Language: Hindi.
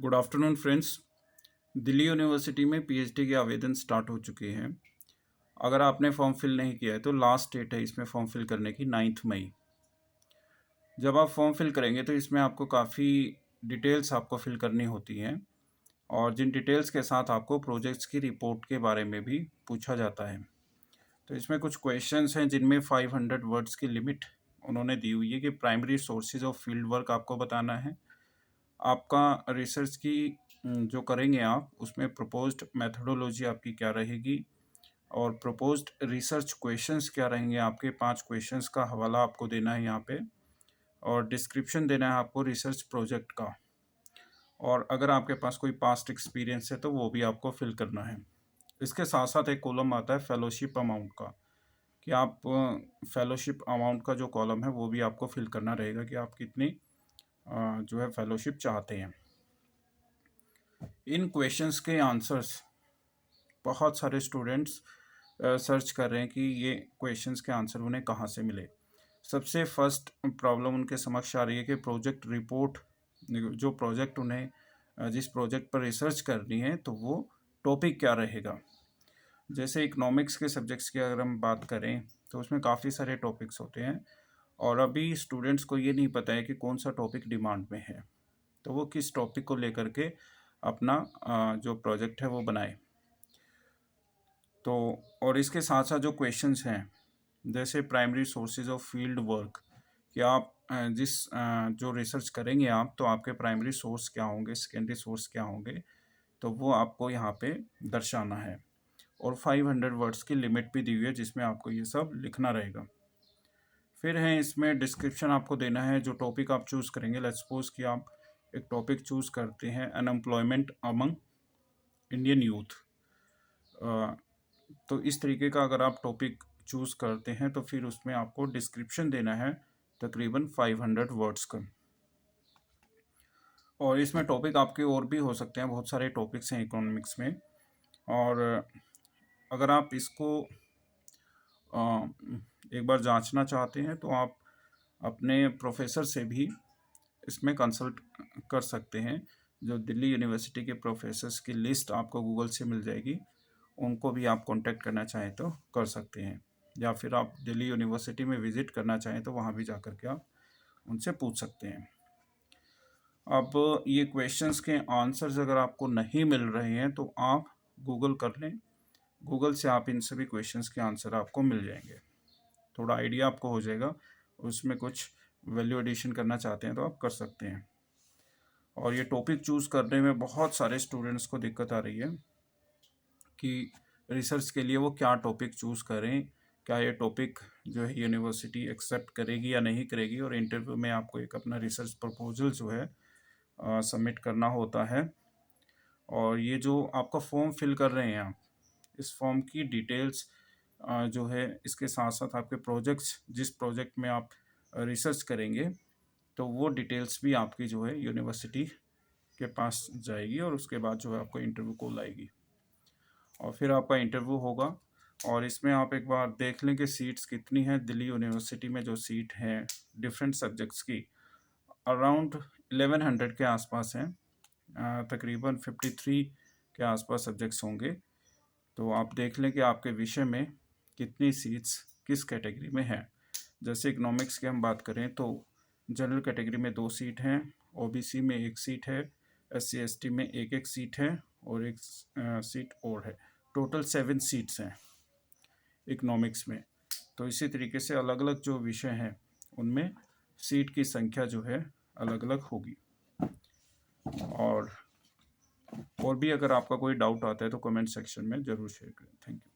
Good afternoon friends. Delhi university में पीएचडी के आवेदन स्टार्ट हो चुके हैं। अगर आपने फॉर्म फिल नहीं किया है तो लास्ट डेट है इसमें फॉर्म फिल करने की 9 मई। जब आप फॉर्म फिल करेंगे तो इसमें आपको काफ़ी डिटेल्स आपको फिल करनी होती हैं और जिन डिटेल्स के साथ आपको प्रोजेक्ट्स की रिपोर्ट के बारे में भी पूछा जाता है। तो इसमें कुछ क्वेश्चंस हैं जिनमें 500 वर्ड्स की लिमिट उन्होंने दी हुई है कि primary sources of field work आपको बताना है। आपका रिसर्च की जो करेंगे आप उसमें प्रपोज्ड मेथोडोलॉजी आपकी क्या रहेगी और प्रपोज्ड रिसर्च क्वेश्चंस क्या रहेंगे। आपके 5 क्वेश्चंस का हवाला आपको देना है यहाँ पे और डिस्क्रिप्शन देना है आपको रिसर्च प्रोजेक्ट का। और अगर आपके पास कोई पास्ट एक्सपीरियंस है तो वो भी आपको फिल करना है। इसके साथ साथ एक कॉलम आता है फेलोशिप अमाउंट का कि आप फेलोशिप अमाउंट का जो कॉलम है वो भी आपको फिल करना रहेगा कि आप कितनी जो है फेलोशिप चाहते हैं। इन क्वेश्चंस के आंसर्स बहुत सारे स्टूडेंट्स सर्च कर रहे हैं कि ये क्वेश्चंस के आंसर उन्हें कहाँ से मिले। सबसे फर्स्ट प्रॉब्लम उनके समक्ष आ रही है कि प्रोजेक्ट रिपोर्ट, जो प्रोजेक्ट उन्हें जिस प्रोजेक्ट पर रिसर्च करनी है तो वो टॉपिक क्या रहेगा। जैसे इकोनॉमिक्स के सब्जेक्ट्स की अगर हम बात करें तो उसमें काफ़ी सारे टॉपिक्स होते हैं और अभी स्टूडेंट्स को ये नहीं पता है कि कौन सा टॉपिक डिमांड में है, तो वो किस टॉपिक को लेकर के अपना जो प्रोजेक्ट है वो बनाए। तो और इसके साथ साथ जो क्वेश्चंस हैं जैसे primary sources of field work कि आप जिस जो रिसर्च करेंगे आप तो आपके प्राइमरी सोर्स क्या होंगे, सेकेंडरी सोर्स क्या होंगे, तो वो आपको यहाँ पे दर्शाना है। और 500 वर्ड्स की लिमिट भी दी हुई है जिसमें आपको ये सब लिखना रहेगा। फिर है इसमें डिस्क्रिप्शन आपको देना है जो टॉपिक आप चूज़ करेंगे। लेट्स सपोज कि आप एक टॉपिक चूज़ करते हैं अनएम्प्लॉयमेंट अमंग इंडियन यूथ। तो इस तरीके का अगर आप टॉपिक चूज़ करते हैं तो फिर उसमें आपको डिस्क्रिप्शन देना है तकरीबन 500 वर्ड्स का। और इसमें टॉपिक आपके और भी हो सकते हैं, बहुत सारे टॉपिक्स हैं इकोनॉमिक्स में। और अगर आप इसको एक बार जांचना चाहते हैं तो आप अपने प्रोफेसर से भी इसमें कंसल्ट कर सकते हैं। जो दिल्ली यूनिवर्सिटी के प्रोफेसर्स की लिस्ट आपको गूगल से मिल जाएगी, उनको भी आप कांटेक्ट करना चाहें तो कर सकते हैं, या फिर आप दिल्ली यूनिवर्सिटी में विज़िट करना चाहें तो वहाँ भी जा कर के आप उनसे पूछ सकते हैं। अब ये क्वेश्चंस के आंसर्स अगर आपको नहीं मिल रहे हैं तो आप गूगल कर लें, गूगल से आप इन सभी क्वेश्चंस के आंसर आपको मिल जाएंगे, थोड़ा आइडिया आपको हो जाएगा। उसमें कुछ वैल्यू एडिशन करना चाहते हैं तो आप कर सकते हैं। और ये टॉपिक चूज़ करने में बहुत सारे स्टूडेंट्स को दिक्कत आ रही है कि रिसर्च के लिए वो क्या टॉपिक चूज़ करें, क्या ये टॉपिक जो है यूनिवर्सिटी एक्सेप्ट करेगी या नहीं करेगी। और इंटरव्यू में आपको एक अपना रिसर्च प्रपोजल जो है सबमिट करना होता है। और ये जो आपका फॉर्म फिल कर रहे हैं आप, इस फॉर्म की डिटेल्स जो है इसके साथ साथ आपके प्रोजेक्ट्स, जिस प्रोजेक्ट में आप रिसर्च करेंगे तो वो डिटेल्स भी आपकी जो है यूनिवर्सिटी के पास जाएगी और उसके बाद जो है आपको इंटरव्यू कॉल आएगी और फिर आपका इंटरव्यू होगा। और इसमें आप एक बार देख लें कि सीट्स कितनी हैं। दिल्ली यूनिवर्सिटी में जो सीट हैं डिफरेंट सब्जेक्ट्स की अराउंड 1100 के आसपास हैं, तकरीबन 53 के आसपास सब्जेक्ट्स होंगे। तो आप देख लें कि आपके विषय में कितनी सीट्स किस कैटेगरी में हैं। जैसे इकोनॉमिक्स की हम बात करें तो जनरल कैटेगरी में 2 सीट हैं, ओबीसी में 1 सीट है, एससी एसटी में 1 सीट है और 1 सीट और है। टोटल 7 सीट्स हैं इकोनॉमिक्स में। तो इसी तरीके से अलग अलग जो विषय हैं उनमें सीट की संख्या जो है अलग अलग होगी। और भी अगर आपका कोई डाउट आता है तो कमेंट सेक्शन में ज़रूर शेयर करें। Thank you.